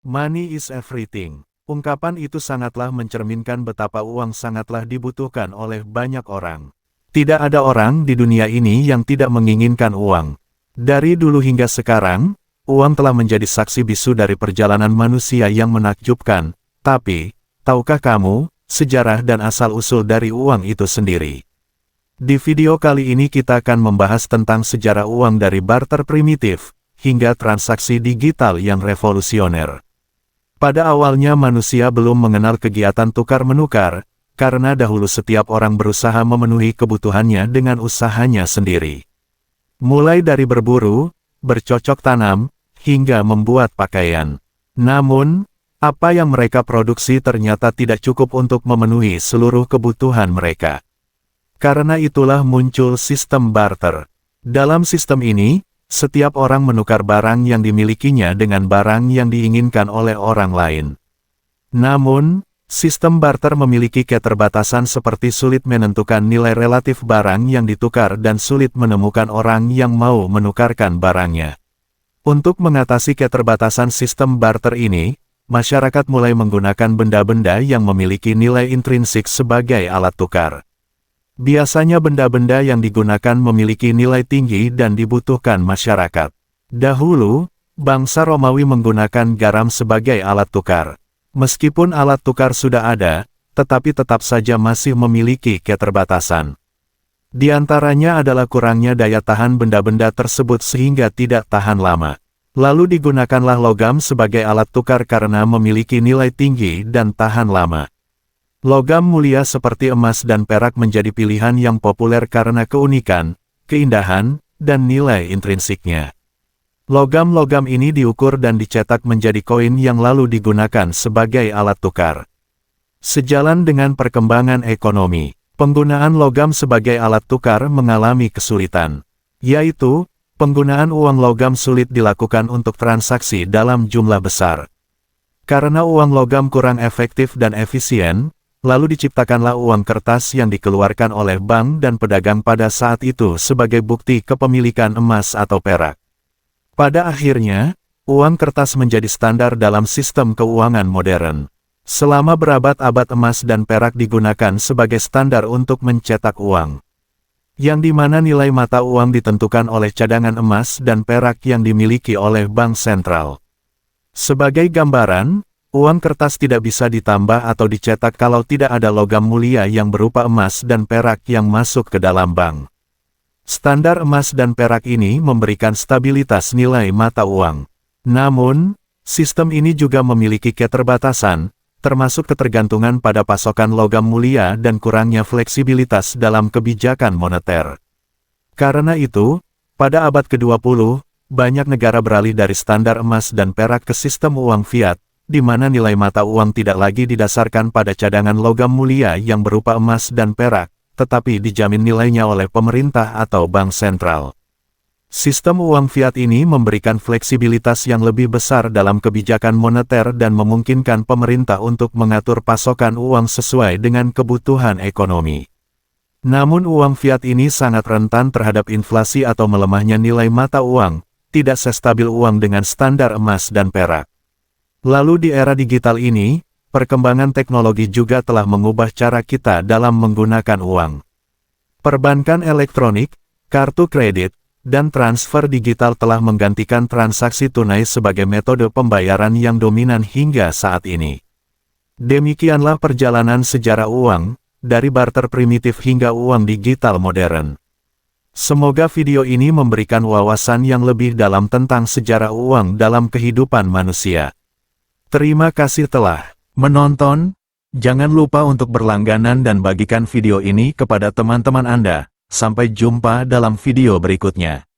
Money is everything. Ungkapan itu sangatlah mencerminkan betapa uang sangatlah dibutuhkan oleh banyak orang. Tidak ada orang di dunia ini yang tidak menginginkan uang. Dari dulu hingga sekarang, uang telah menjadi saksi bisu dari perjalanan manusia yang menakjubkan. Tapi, tahukah kamu, sejarah dan asal-usul dari uang itu sendiri? Di video kali ini kita akan membahas tentang sejarah uang dari barter primitif, hingga transaksi digital yang revolusioner. Pada awalnya manusia belum mengenal kegiatan tukar-menukar, karena dahulu setiap orang berusaha memenuhi kebutuhannya dengan usahanya sendiri. Mulai dari berburu, bercocok tanam, hingga membuat pakaian. Namun, apa yang mereka produksi ternyata tidak cukup untuk memenuhi seluruh kebutuhan mereka. Karena itulah muncul sistem barter. Dalam sistem ini, setiap orang menukar barang yang dimilikinya dengan barang yang diinginkan oleh orang lain. Namun, sistem barter memiliki keterbatasan seperti sulit menentukan nilai relatif barang yang ditukar dan sulit menemukan orang yang mau menukarkan barangnya. Untuk mengatasi keterbatasan sistem barter ini, masyarakat mulai menggunakan benda-benda yang memiliki nilai intrinsik sebagai alat tukar. Biasanya benda-benda yang digunakan memiliki nilai tinggi dan dibutuhkan masyarakat. Dahulu, bangsa Romawi menggunakan garam sebagai alat tukar. Meskipun alat tukar sudah ada, tetapi tetap saja masih memiliki keterbatasan. Di antaranya adalah kurangnya daya tahan benda-benda tersebut sehingga tidak tahan lama. Lalu digunakanlah logam sebagai alat tukar karena memiliki nilai tinggi dan tahan lama. Logam mulia seperti emas dan perak menjadi pilihan yang populer karena keunikan, keindahan, dan nilai intrinsiknya. Logam-logam ini diukur dan dicetak menjadi koin yang lalu digunakan sebagai alat tukar. Sejalan dengan perkembangan ekonomi, penggunaan logam sebagai alat tukar mengalami kesulitan, yaitu, penggunaan uang logam sulit dilakukan untuk transaksi dalam jumlah besar. Karena uang logam kurang efektif dan efisien, lalu diciptakanlah uang kertas yang dikeluarkan oleh bank dan pedagang pada saat itu sebagai bukti kepemilikan emas atau perak. Pada akhirnya, uang kertas menjadi standar dalam sistem keuangan modern. Selama berabad-abad emas dan perak digunakan sebagai standar untuk mencetak uang, yang dimana nilai mata uang ditentukan oleh cadangan emas dan perak yang dimiliki oleh bank sentral. Sebagai gambaran, uang kertas tidak bisa ditambah atau dicetak kalau tidak ada logam mulia yang berupa emas dan perak yang masuk ke dalam bank. Standar emas dan perak ini memberikan stabilitas nilai mata uang. Namun, sistem ini juga memiliki keterbatasan, termasuk ketergantungan pada pasokan logam mulia dan kurangnya fleksibilitas dalam kebijakan moneter. Karena itu, pada abad ke-20, banyak negara beralih dari standar emas dan perak ke sistem uang fiat, di mana nilai mata uang tidak lagi didasarkan pada cadangan logam mulia yang berupa emas dan perak, tetapi dijamin nilainya oleh pemerintah atau bank sentral. Sistem uang fiat ini memberikan fleksibilitas yang lebih besar dalam kebijakan moneter dan memungkinkan pemerintah untuk mengatur pasokan uang sesuai dengan kebutuhan ekonomi. Namun uang fiat ini sangat rentan terhadap inflasi atau melemahnya nilai mata uang, tidak sestabil uang dengan standar emas dan perak. Lalu di era digital ini, perkembangan teknologi juga telah mengubah cara kita dalam menggunakan uang. Perbankan elektronik, kartu kredit, dan transfer digital telah menggantikan transaksi tunai sebagai metode pembayaran yang dominan hingga saat ini. Demikianlah perjalanan sejarah uang, dari barter primitif hingga uang digital modern. Semoga video ini memberikan wawasan yang lebih dalam tentang sejarah uang dalam kehidupan manusia. Terima kasih telah menonton. Jangan lupa untuk berlangganan dan bagikan video ini kepada teman-teman Anda. Sampai jumpa dalam video berikutnya.